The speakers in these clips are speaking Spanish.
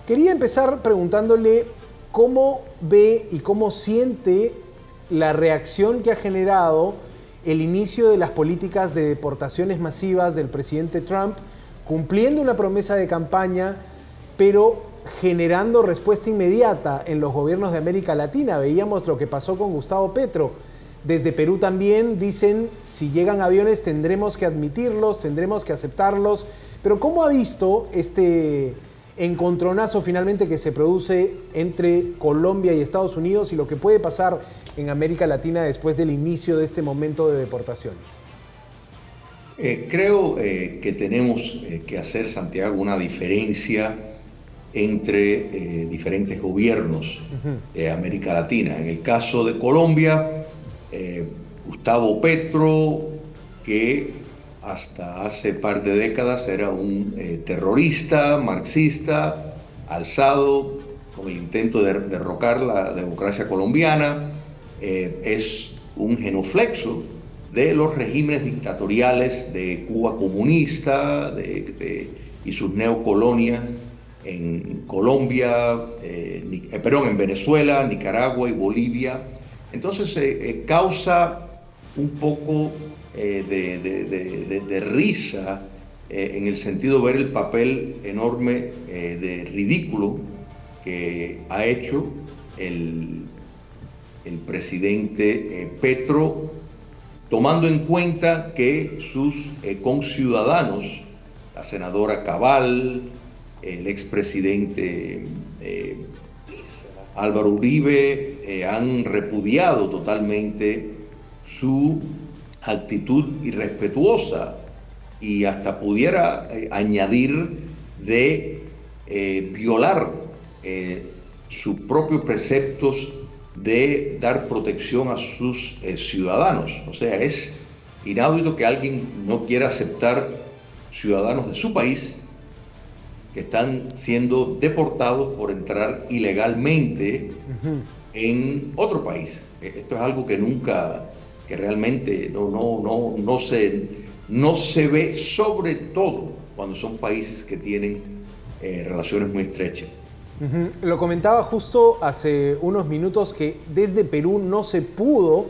Quería empezar preguntándole cómo ve y cómo siente la reacción que ha generado el inicio de las políticas de deportaciones masivas del presidente Trump, cumpliendo una promesa de campaña, pero generando respuesta inmediata en los gobiernos de América Latina. Veíamos lo que pasó con Gustavo Petro. Desde Perú también dicen, si llegan aviones tendremos que admitirlos, tendremos que aceptarlos. Pero ¿cómo ha visto este encontronazo finalmente que se produce entre Colombia y Estados Unidos y lo que puede pasar en América Latina después del inicio de este momento de deportaciones? Creo que tenemos que hacer, Santiago, una diferencia entre diferentes gobiernos de América Latina. En el caso de Colombia, Gustavo Petro, que hasta hace par de décadas era un terrorista, marxista, alzado con el intento de derrocar la democracia colombiana, es un genuflexo de los regímenes dictatoriales de Cuba comunista y sus neocolonias en Colombia, en Venezuela, Nicaragua y Bolivia. Entonces causa un poco de risa en el sentido de ver el papel enorme de ridículo que ha hecho el presidente Petro, tomando en cuenta que sus conciudadanos, la senadora Cabal, el expresidente Álvaro Uribe, han repudiado totalmente su actitud irrespetuosa y hasta pudiera añadir de violar sus propios preceptos de dar protección a sus ciudadanos. O sea, es inaudito que alguien no quiera aceptar ciudadanos de su país que están siendo deportados por entrar ilegalmente en otro país. Esto es algo que nunca, que realmente no se ve, sobre todo cuando son países que tienen relaciones muy estrechas. Lo comentaba justo hace unos minutos que desde Perú no se pudo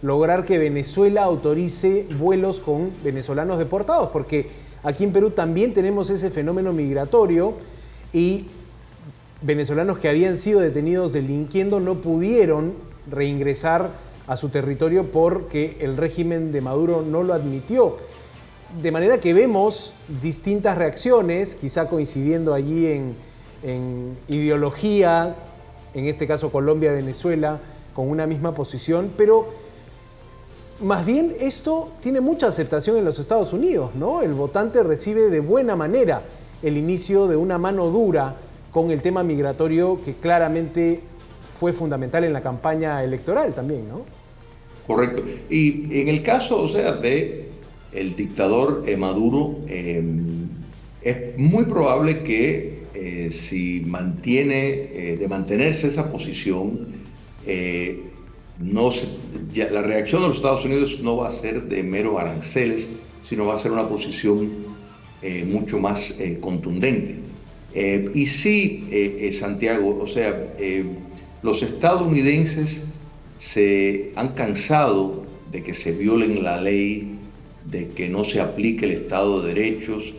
lograr que Venezuela autorice vuelos con venezolanos deportados, porque aquí en Perú también tenemos ese fenómeno migratorio y venezolanos que habían sido detenidos delinquiendo no pudieron reingresar a su territorio porque el régimen de Maduro no lo admitió. De manera que vemos distintas reacciones, quizá coincidiendo allí en ideología, en este caso Colombia-Venezuela, con una misma posición, pero más bien esto tiene mucha aceptación en los Estados Unidos, ¿no? El votante recibe de buena manera el inicio de una mano dura con el tema migratorio que claramente fue fundamental en la campaña electoral también, ¿no? Correcto. Y en el caso, o sea, de el dictador Maduro, es muy probable que si de mantenerse esa posición, la reacción de los Estados Unidos no va a ser de mero aranceles, sino va a ser una posición mucho más contundente. Y sí, Santiago, o sea, los estadounidenses se han cansado de que se violen la ley, de que no se aplique el Estado de Derechos,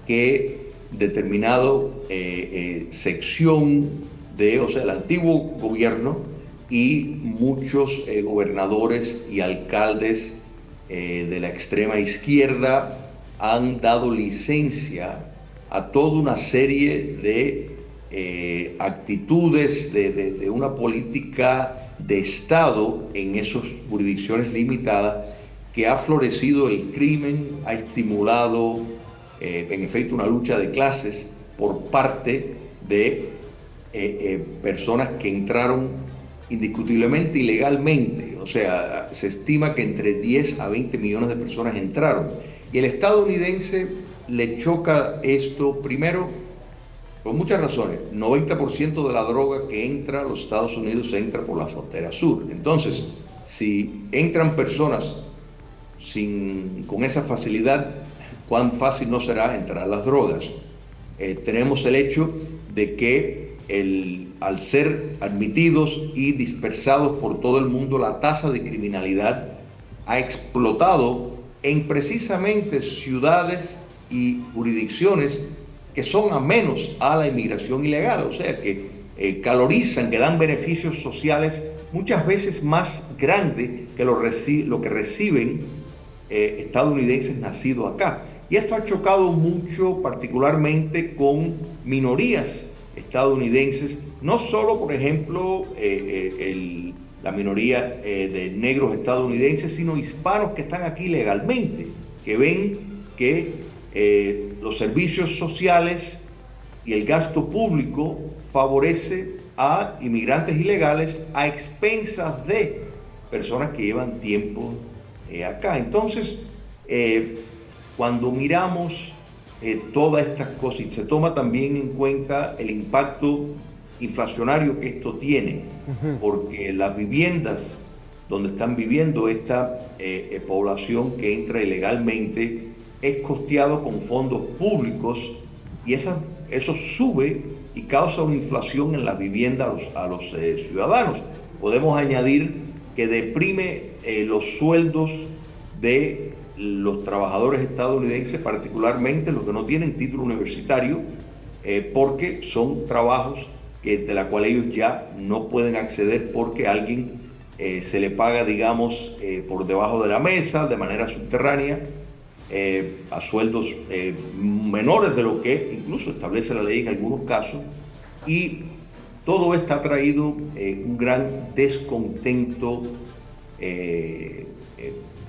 que determinado sección el antiguo gobierno y muchos gobernadores y alcaldes de la extrema izquierda han dado licencia a toda una serie de actitudes de una política de Estado en esas jurisdicciones limitadas que ha florecido el crimen, ha estimulado en efecto una lucha de clases por parte de personas que entraron indiscutiblemente ilegalmente. O sea, se estima que entre 10 a 20 millones de personas entraron. Y el estadounidense le choca esto primero por muchas razones. 90% de la droga que entra a los Estados Unidos entra por la frontera sur. Entonces, si entran personas con esa facilidad, cuán fácil no será entrar las drogas. Tenemos el hecho de que al ser admitidos y dispersados por todo el mundo, la tasa de criminalidad ha explotado en precisamente ciudades y jurisdicciones que son a menos a la inmigración ilegal, o sea, que calorizan, que dan beneficios sociales muchas veces más grandes que lo que reciben estadounidenses nacidos acá. Y esto ha chocado mucho, particularmente con minorías estadounidenses, no solo, por ejemplo, la minoría de negros estadounidenses, sino hispanos que están aquí legalmente, que ven que los servicios sociales y el gasto público favorece a inmigrantes ilegales a expensas de personas que llevan tiempo acá. Entonces, cuando miramos todas estas cosas y se toma también en cuenta el impacto inflacionario que esto tiene, porque las viviendas donde están viviendo esta población que entra ilegalmente es costeado con fondos públicos y eso sube y causa una inflación en la vivienda a los ciudadanos. Podemos añadir que deprime los sueldos de los trabajadores estadounidenses, particularmente los que no tienen título universitario, porque son trabajos de la cual ellos ya no pueden acceder porque alguien se le paga, digamos, por debajo de la mesa, de manera subterránea, a sueldos menores de lo que incluso establece la ley en algunos casos, y todo esto ha traído un gran descontento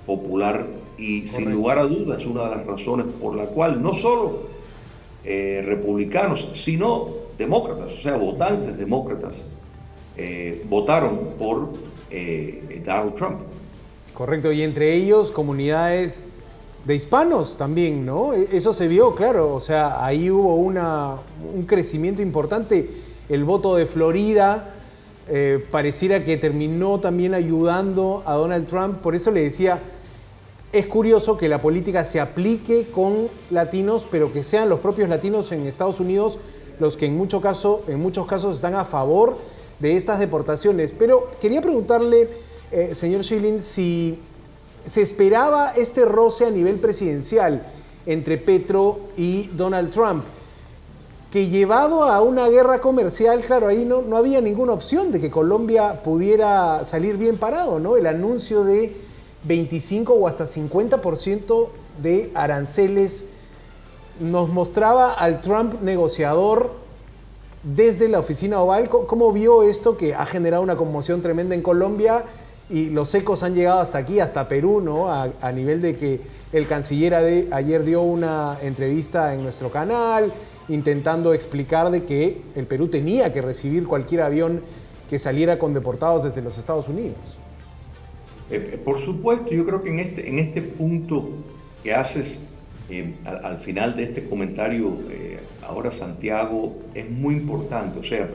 popular y correcto, sin lugar a dudas, una de las razones por la cual no solo republicanos, sino demócratas, o sea, votantes demócratas, votaron por Donald Trump. Correcto, y entre ellos comunidades de hispanos también, ¿no? Eso se vio, claro, o sea, ahí hubo un crecimiento importante. El voto de Florida pareciera que terminó también ayudando a Donald Trump. Por eso le decía, es curioso que la política se aplique con latinos, pero que sean los propios latinos en Estados Unidos los que en muchos casos están a favor de estas deportaciones. Pero quería preguntarle, señor Schilling, si se esperaba este roce a nivel presidencial entre Petro y Donald Trump, que llevado a una guerra comercial, claro, ahí no había ninguna opción de que Colombia pudiera salir bien parado, ¿no? El anuncio de 25 o hasta 50% de aranceles nos mostraba al Trump negociador desde la oficina oval. ¿Cómo vio esto que ha generado una conmoción tremenda en Colombia? Y los ecos han llegado hasta aquí, hasta Perú, ¿no? A nivel de que el canciller ayer dio una entrevista en nuestro canal intentando explicar de que el Perú tenía que recibir cualquier avión que saliera con deportados desde los Estados Unidos. Por supuesto, yo creo que en este punto que haces al final de este comentario, ahora Santiago, es muy importante. O sea,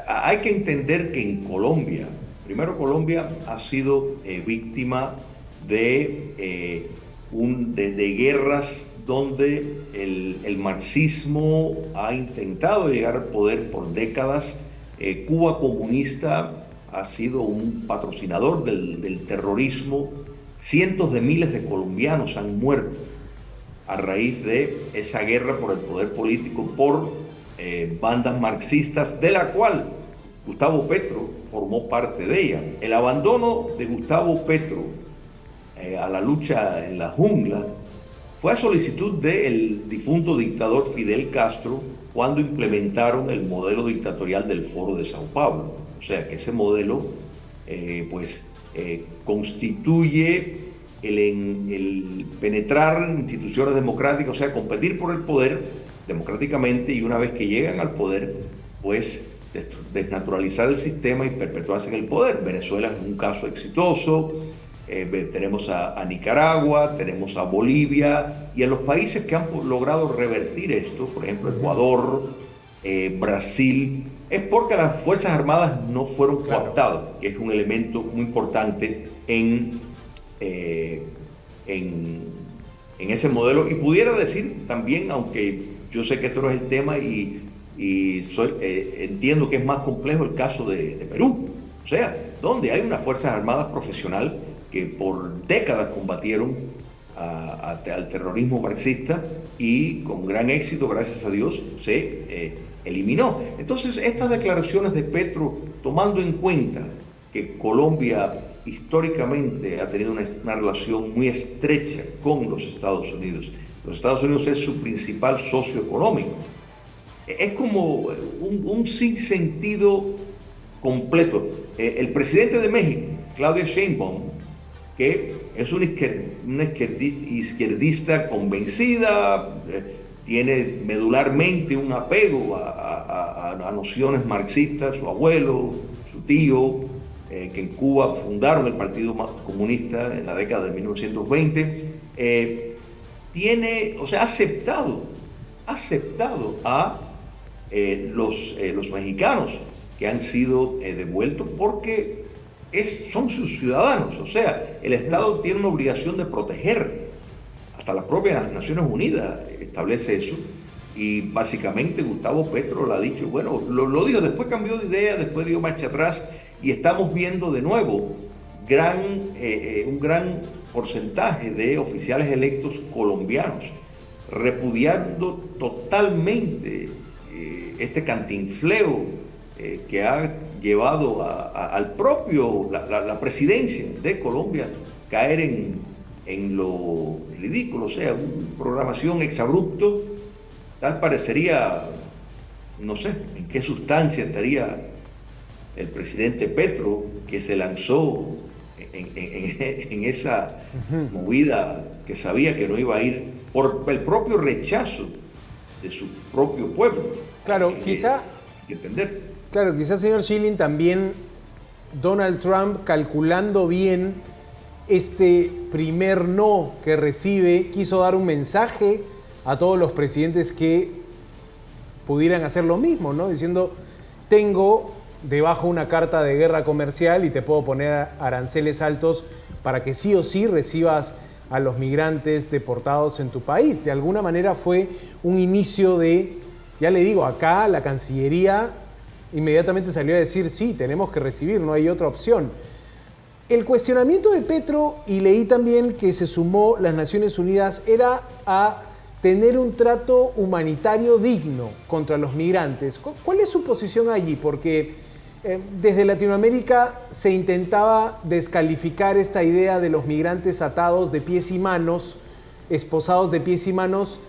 hay que entender que en Colombia, primero Colombia ha sido víctima de guerras donde el marxismo ha intentado llegar al poder por décadas. Cuba comunista ha sido un patrocinador del terrorismo. Cientos de miles de colombianos han muerto a raíz de esa guerra por el poder político, por bandas marxistas, de la cual Gustavo Petro formó parte de ella. El abandono de Gustavo Petro a la lucha en la jungla fue a solicitud del difunto dictador Fidel Castro cuando implementaron el modelo dictatorial del Foro de Sao Paulo. O sea que ese modelo constituye el penetrar en instituciones democráticas, o sea, competir por el poder democráticamente, y una vez que llegan al poder, pues desnaturalizar el sistema y perpetuarse en el poder. Venezuela es un caso exitoso. Tenemos a Nicaragua, tenemos a Bolivia, y a los países que han logrado revertir esto, por ejemplo Ecuador, Brasil, es porque las Fuerzas Armadas no fueron cooptadas, que es un elemento muy importante en ese modelo. Y pudiera decir también, aunque yo sé que esto no es el tema y entiendo que es más complejo el caso de Perú, o sea, donde hay unas Fuerzas Armadas profesional que por décadas combatieron al terrorismo marxista y con gran éxito, gracias a Dios, se eliminó. Entonces, estas declaraciones de Petro, tomando en cuenta que Colombia históricamente ha tenido una relación muy estrecha con los Estados Unidos es su principal socio económico, es como un sinsentido completo. El presidente de México, Claudia Sheinbaum, que es una izquierdista convencida, tiene medularmente un apego a nociones marxistas, su abuelo, su tío, que en Cuba fundaron el Partido Comunista en la década de 1920, ha aceptado a los mexicanos que han sido devueltos porque son sus ciudadanos. O sea, el Estado tiene una obligación de proteger. Hasta la propia Naciones Unidas establece eso. Y básicamente Gustavo Petro lo ha dicho. Bueno, lo dijo, después cambió de idea, después dio marcha atrás. Y estamos viendo de nuevo un gran porcentaje de oficiales electos colombianos repudiando totalmente este cantinfleo que ha llevado al propio, la presidencia de Colombia caer en lo ridículo, o sea, una programación exabrupto, tal parecería, no sé, en qué sustancia estaría el presidente Petro, que se lanzó en esa movida que sabía que no iba a ir por el propio rechazo de su propio pueblo. Claro, quizá, señor Schilling, también Donald Trump, calculando bien este primer no que recibe, quiso dar un mensaje a todos los presidentes que pudieran hacer lo mismo, ¿no? Diciendo, tengo debajo una carta de guerra comercial y te puedo poner aranceles altos para que sí o sí recibas a los migrantes deportados en tu país. De alguna manera fue un inicio de, ya le digo, acá la Cancillería inmediatamente salió a decir, sí, tenemos que recibir, no hay otra opción. El cuestionamiento de Petro, y leí también que se sumó las Naciones Unidas, era a tener un trato humanitario digno contra los migrantes. ¿Cuál es su posición allí? Porque desde Latinoamérica se intentaba descalificar esta idea de los migrantes atados de pies y manos, esposados de pies y manos,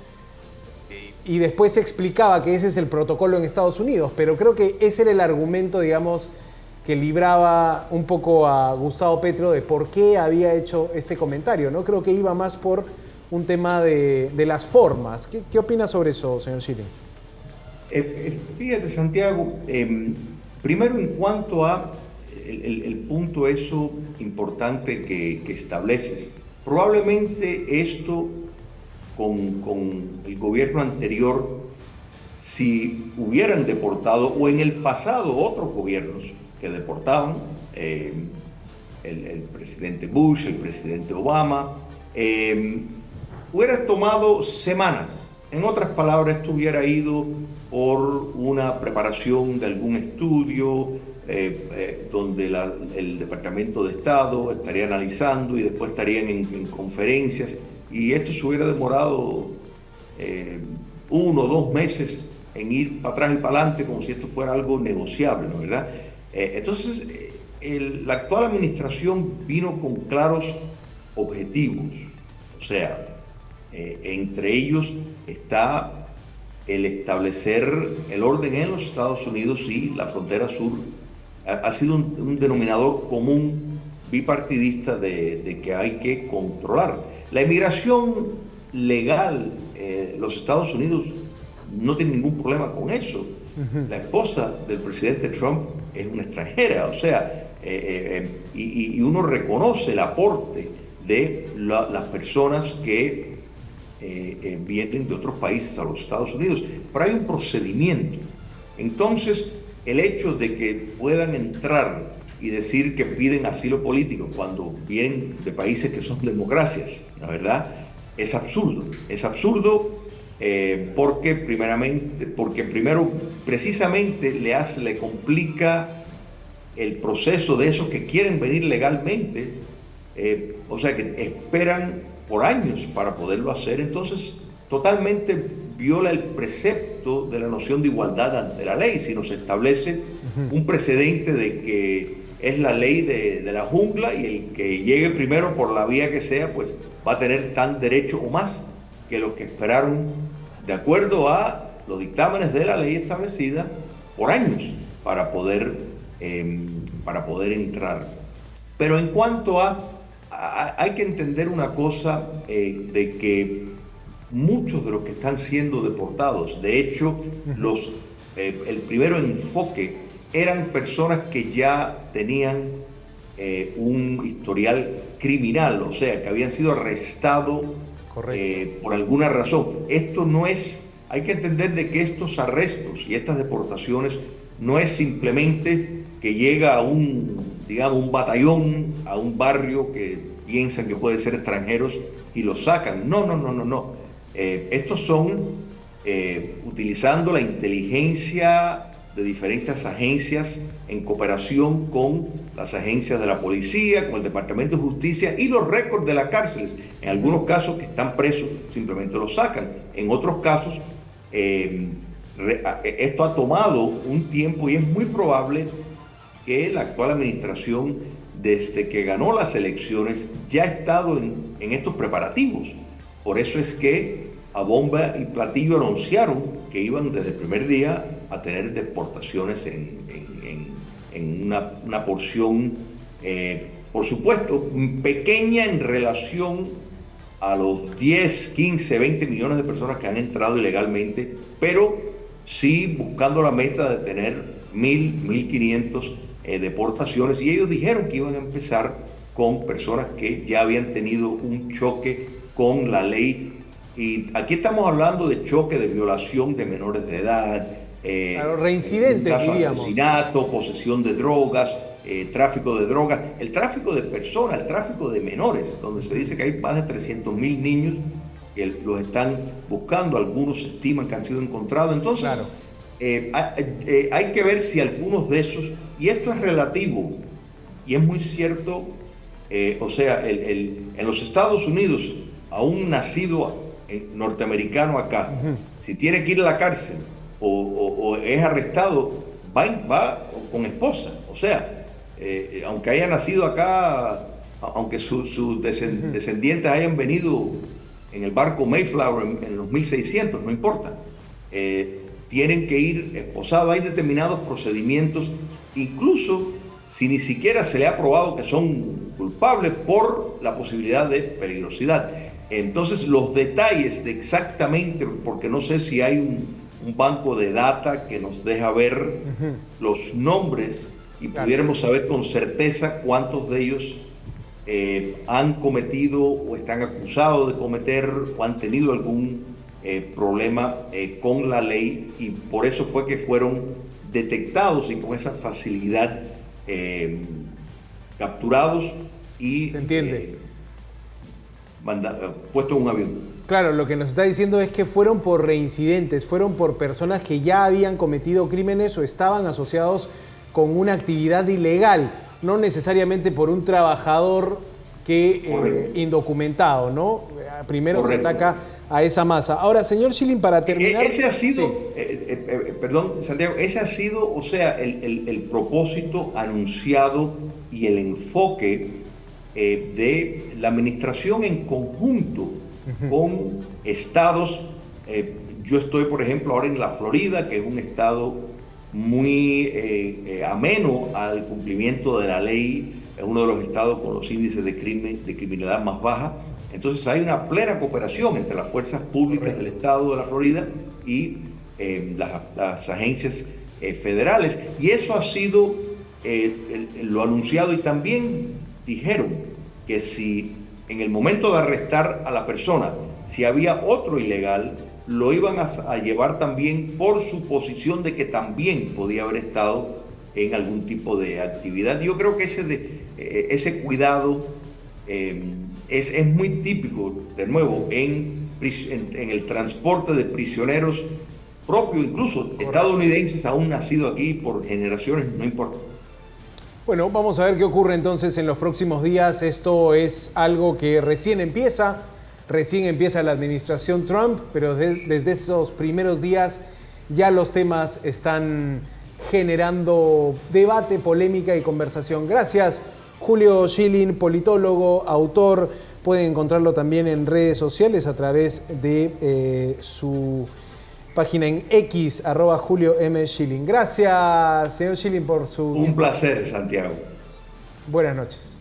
y después se explicaba que ese es el protocolo en Estados Unidos, pero creo que ese era el argumento, digamos, que libraba un poco a Gustavo Petro de por qué había hecho este comentario, ¿no? Creo que iba más por un tema de las formas. ¿Qué opina sobre eso, señor Schilling? Fíjate, Santiago, primero en cuanto a el punto eso importante que estableces, probablemente esto con el gobierno anterior, si hubieran deportado, o en el pasado otros gobiernos que deportaban, el presidente Bush, el presidente Obama, hubiera tomado semanas. En otras palabras, esto hubiera ido por una preparación de algún estudio donde el Departamento de Estado estaría analizando y después estarían en conferencias, y esto se hubiera demorado 1 o 2 meses en ir para atrás y para adelante como si esto fuera algo negociable, ¿no? ¿Verdad? Entonces, la actual administración vino con claros objetivos, o sea, entre ellos está el establecer el orden en los Estados Unidos y la frontera sur. Ha sido un denominador común bipartidista de que hay que controlar. La inmigración legal, los Estados Unidos no tienen ningún problema con eso. La esposa del presidente Trump es una extranjera, o sea, y uno reconoce el aporte de las personas que vienen de otros países a los Estados Unidos, pero hay un procedimiento. Entonces, el hecho de que puedan entrar y decir que piden asilo político cuando vienen de países que son democracias, la verdad, es absurdo. Es absurdo porque primero, precisamente le complica el proceso de esos que quieren venir legalmente, o sea, que esperan por años para poderlo hacer. Entonces, totalmente viola el precepto de la noción de igualdad ante la ley, si nos establece un precedente de que es la ley de la jungla y el que llegue primero por la vía que sea, pues va a tener tan derecho o más que los que esperaron de acuerdo a los dictámenes de la ley establecida por años para poder entrar. Pero en cuanto hay que entender una cosa, de que muchos de los que están siendo deportados, de hecho, el primero enfoque eran personas que ya tenían un historial criminal, o sea, que habían sido arrestados por alguna razón. Esto no es, hay que entender de que estos arrestos y estas deportaciones no es simplemente que llega a un batallón, a un barrio que piensan que pueden ser extranjeros y los sacan. No. Estos son utilizando la inteligencia de diferentes agencias en cooperación con las agencias de la policía, con el Departamento de Justicia y los récords de las cárceles. En algunos casos que están presos simplemente los sacan. En otros casos esto ha tomado un tiempo y es muy probable que la actual administración, desde que ganó las elecciones, ya ha estado en estos preparativos. Por eso es que a bomba y platillo anunciaron que iban desde el primer día a tener deportaciones en una porción, por supuesto, pequeña en relación a los 10, 15, 20 millones de personas que han entrado ilegalmente, pero sí buscando la meta de tener 1,000, 1,500 deportaciones, y ellos dijeron que iban a empezar con personas que ya habían tenido un choque con la ley. Y aquí estamos hablando de choque, de violación de menores de edad, claro, reincidentes, diríamos. Asesinato, posesión de drogas, tráfico de drogas, el tráfico de personas, el tráfico de menores, donde se dice que hay más de 300,000 niños que los están buscando, algunos estiman que han sido encontrados. Entonces, claro, hay que ver si algunos de esos, y esto es relativo, y es muy cierto, o sea, en los Estados Unidos, a un nacido norteamericano acá, si tiene que ir a la cárcel o es arrestado, va con esposa. O sea, aunque haya nacido acá, aunque sus descendientes hayan venido en el barco Mayflower en los 1600, no importa. Tienen que ir esposados. Hay determinados procedimientos, incluso si ni siquiera se le ha probado que son culpables, por la posibilidad de peligrosidad. Entonces, los detalles de exactamente, porque no sé si hay un banco de data que nos deja ver los nombres y pudiéramos saber con certeza cuántos de ellos han cometido o están acusados de cometer o han tenido algún problema con la ley, y por eso fue que fueron detectados y con esa facilidad capturados y ¿se entiende? Puesto en un avión. Claro, lo que nos está diciendo es que fueron por reincidentes, fueron por personas que ya habían cometido crímenes o estaban asociados con una actividad ilegal, no necesariamente por un trabajador que indocumentado, ¿no? Primero correcto, se ataca a esa masa. Ahora, señor Schilling, para terminar... Ese ha sido, perdón, Santiago, ese ha sido, o sea, el propósito anunciado y el enfoque de la administración en conjunto con estados. Yo estoy, por ejemplo, ahora en la Florida, que es un estado muy ameno al cumplimiento de la ley, es uno de los estados con los índices de criminalidad más baja. Entonces hay una plena cooperación entre las fuerzas públicas del estado de la Florida y las agencias federales, y eso ha sido lo anunciado. Y también dijeron que si en el momento de arrestar a la persona, si había otro ilegal, lo iban a llevar también por su posición de que también podía haber estado en algún tipo de actividad. Yo creo que ese cuidado es muy típico, de nuevo, en en el transporte de prisioneros propios, incluso estadounidenses, aún nacidos aquí por generaciones, no importa. Bueno, vamos a ver qué ocurre entonces en los próximos días. Esto es algo que recién empieza la administración Trump, pero desde estos primeros días ya los temas están generando debate, polémica y conversación. Gracias, Julio Schilling, politólogo, autor. Pueden encontrarlo también en redes sociales a través de su página en X, @JulioM Schilling. Gracias, señor Schilling, por su... Un placer, Santiago. Buenas noches.